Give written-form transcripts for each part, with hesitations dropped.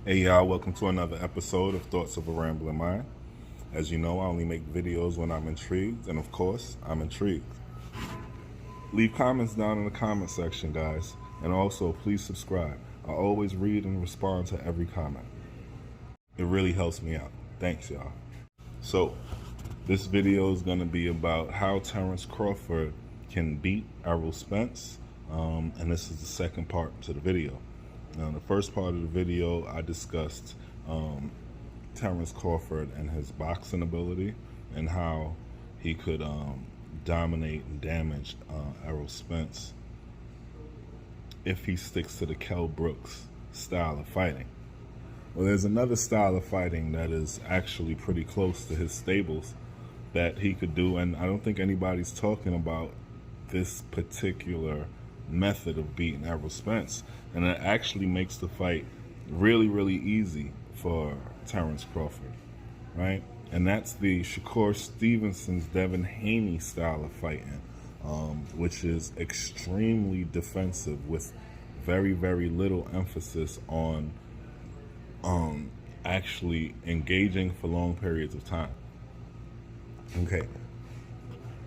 Hey y'all, welcome to another episode of Thoughts of a Rambling Mind. As you know, I only make videos when I'm intrigued, and of course, I'm intrigued. Leave comments down in the comment section, guys, and also please subscribe. I always read and respond to every comment. It really helps me out. Thanks, y'all. So, this video is going to be about how Terrence Crawford can beat Errol Spence, and this is the second part to the video. Now, in the first part of the video, I discussed Terrence Crawford and his boxing ability and how he could dominate and damage Errol Spence if he sticks to the Kell Brooks style of fighting. Well, there's another style of fighting that is actually pretty close to his stables that he could do, and I don't think anybody's talking about this particular method of beating Errol Spence, and it actually makes the fight really, really easy for Terrence Crawford, right? And that's the Shakur Stevenson's Devin Haney style of fighting, which is extremely defensive with very, very little emphasis on actually engaging for long periods of time. Okay,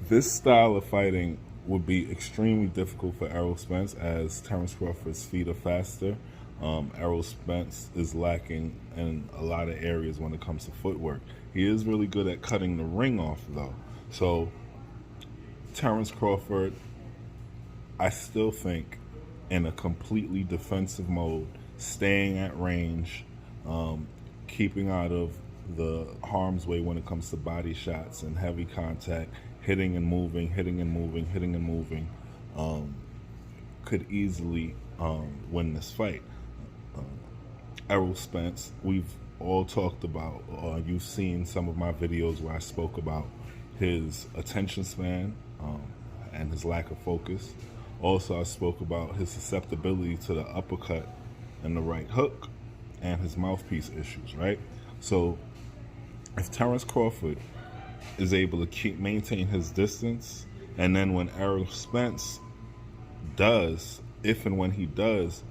this style of fighting would be extremely difficult for Errol Spence as Terrence Crawford's feet are faster. Errol Spence is lacking in a lot of areas when it comes to footwork. He is really good at cutting the ring off though. So Terrence Crawford, I still think, in a completely defensive mode, staying at range, keeping out of the harm's way when it comes to body shots and heavy contact, hitting and moving, could easily win this fight. Errol Spence, we've all talked about, you've seen some of my videos where I spoke about his attention span and his lack of focus. Also, I spoke about his susceptibility to the uppercut and the right hook and his mouthpiece issues, right? So if Terrence Crawford is able to maintain his distance, and then when Errol Spence does, if and when he does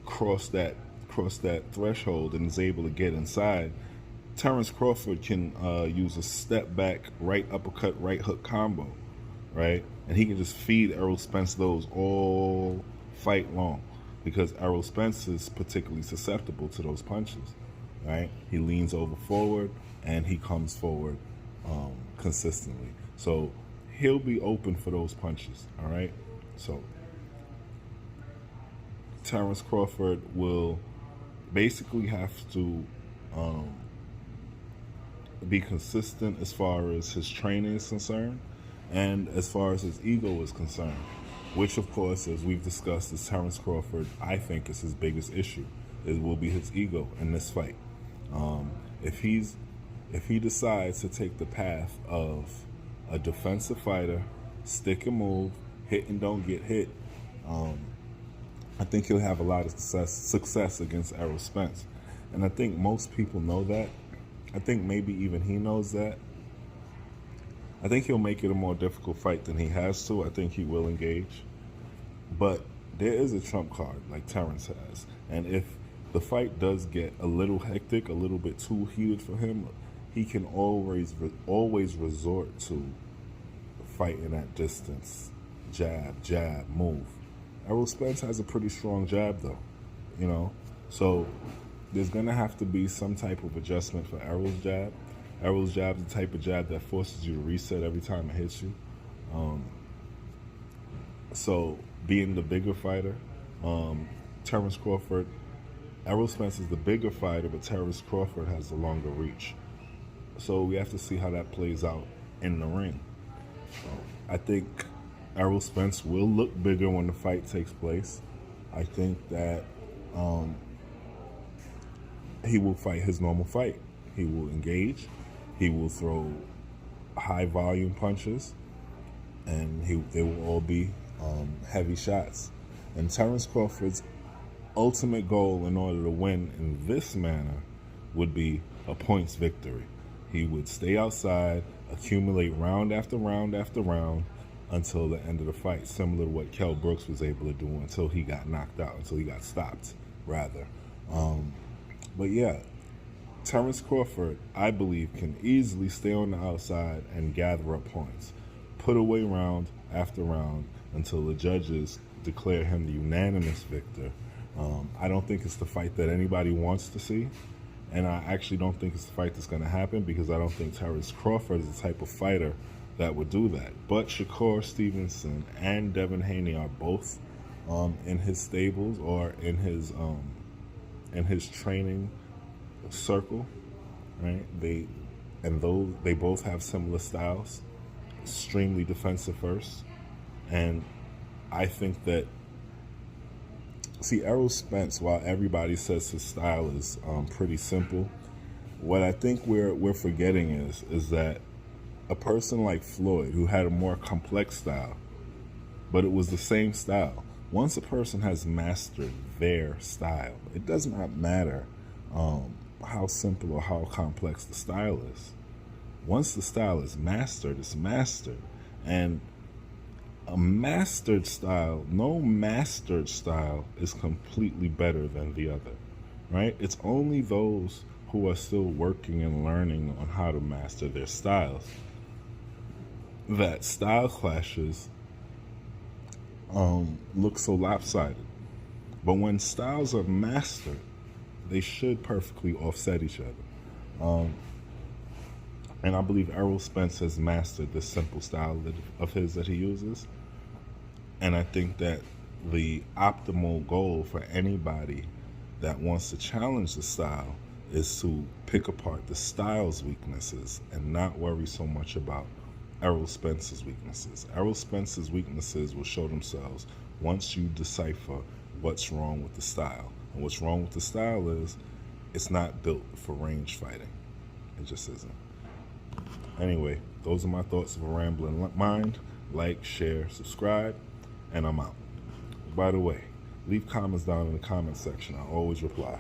cross that threshold and is able to get inside, Terrence Crawford can use a step back right uppercut, right hook combo, right? And he can just feed Errol Spence those all fight long, because Errol Spence is particularly susceptible to those punches, right? He leans over forward and he comes forward consistently. So he'll be open for those punches, all right? So Terrence Crawford will basically have to be consistent as far as his training is concerned and as far as his ego is concerned, which of course, as we've discussed, is Terrence Crawford, I think, is his biggest issue. It will be his ego in this fight. If he decides to take the path of a defensive fighter, stick and move, hit and don't get hit, I think he'll have a lot of success against Errol Spence. And I think most people know that. I think maybe even he knows that. I think he'll make it a more difficult fight than he has to. I think he will engage. But there is a trump card like Terrence has. And if the fight does get a little hectic, a little bit too heated for him, he can always resort to fighting at distance. Jab, move. Errol Spence has a pretty strong jab though, you know? So there's gonna have to be some type of adjustment for Errol's jab. Errol's jab is the type of jab that forces you to reset every time it hits you. So being the bigger fighter, Terrence Crawford, Errol Spence is the bigger fighter, but Terrence Crawford has the longer reach. So we have to see how that plays out in the ring. I think Errol Spence will look bigger when the fight takes place. I think that he will fight his normal fight. He will engage. He will throw high volume punches, and they will all be heavy shots. And Terrence Crawford's ultimate goal in order to win in this manner would be a points victory. He would stay outside, accumulate round after round after round until the end of the fight, similar to what Kell Brooks was able to do until he got knocked out, until he got stopped, rather. But yeah, Terrence Crawford, I believe, can easily stay on the outside and gather up points, put away round after round until the judges declare him the unanimous victor. I don't think it's the fight that anybody wants to see, and I actually don't think it's the fight that's going to happen because I don't think Terrence Crawford is the type of fighter that would do that. But Shakur Stevenson and Devin Haney are both in his stables or in his training circle, right? They both have similar styles, extremely defensive first, and I think that Errol Spence, while everybody says his style is pretty simple, what I think we're forgetting is that a person like Floyd, who had a more complex style, but it was the same style. Once a person has mastered their style, it does not matter how simple or how complex the style is. Once the style is mastered, it's mastered. And a mastered style, no mastered style is completely better than the other, right? It's only those who are still working and learning on how to master their styles that style clashes look so lopsided. But when styles are mastered, they should perfectly offset each other. And I believe Errol Spence has mastered this simple style of his that he uses. And I think that the optimal goal for anybody that wants to challenge the style is to pick apart the style's weaknesses and not worry so much about Errol Spence's weaknesses. Errol Spence's weaknesses will show themselves once you decipher what's wrong with the style. And what's wrong with the style is it's not built for range fighting. It just isn't. Anyway, those are my thoughts of a rambling mind. Like, share, subscribe, and I'm out. By the way, leave comments down in the comment section. I always reply.